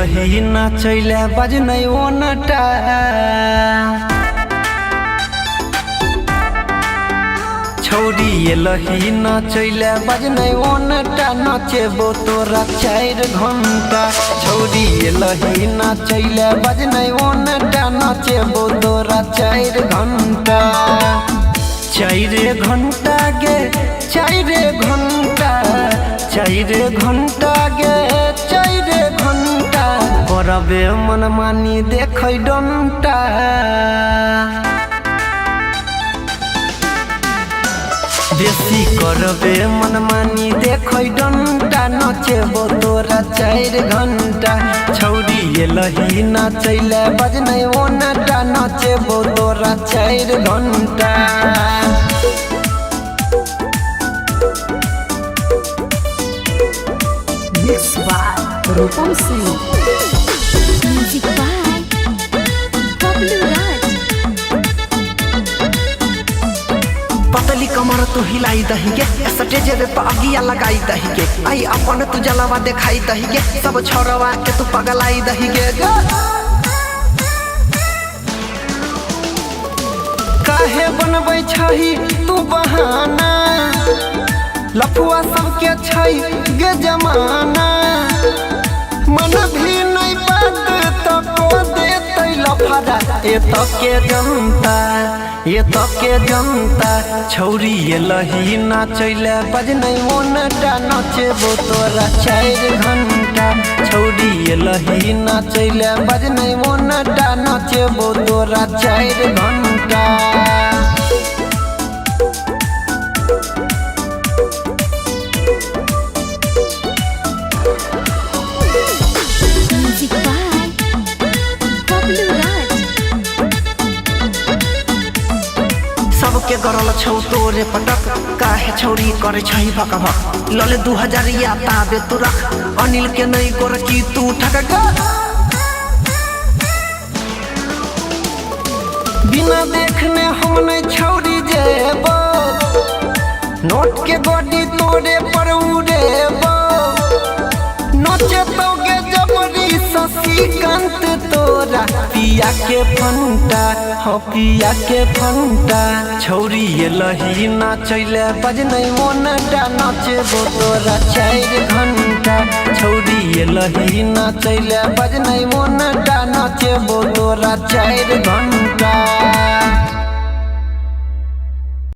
लही नाचैले बजनै ओनटा छौरी लही नाचैले बजनै ओनटा नचेबो तोरा 4 घंटा छौरी लही नाचैले बजनै ओनटा नचेबो तोरा 4 घंटा 4 घंटा गे 4 घंटा 4 घंटा गे 4 घंटा करबे मनमानी देखै डंटा बेसी करबे मनमानी देखै डंटा नचेबो तोरा 4 घंटा छौरी लही नाचैले बजनै ओनटा नचेबो तोरा 4 घंटा Mixed by Rupam Singh. Music by Pablo Raj. पतली कमर तू हिलाई दही के स्टेज पे अगिया लगाई दही के आई अपन तू जलवा दिखाई दही के सब छोरवा के तू पगलाई दही के काहे बनबै छही तू बहाना लफुआ सबके छै गे जमाना मन भी नहीं बात तो को देतै लफड़ा ए तो के जनता छौरी लही नाचैले बजनै ओनटा नचेबो तोरा 4 घंटा छौरी लही नाचैले बजनै ओनटा नचेबो तोरा 4 घंटा Music by Pablo Raj. सबके गरल छौ तोरे पटक काहे छौरी करे छै भक भक लले 2000 या ताबे तू रख अनिल के नहीं गोर की तू ठक बिना देखने हम नहीं छौरी जेबो नोट के गोडी तोरे पर उड़ेबो नचे तोगे जबरी शशिकांत तोरा पिया के फंटा हो पिया के फंटा छौरी लही नाचैले बजनै ओनटा नचेबो तोरा 4 घंटा छौरी लही नाचैले बजनै ओनटा नचेबो तोरा 4 घंटा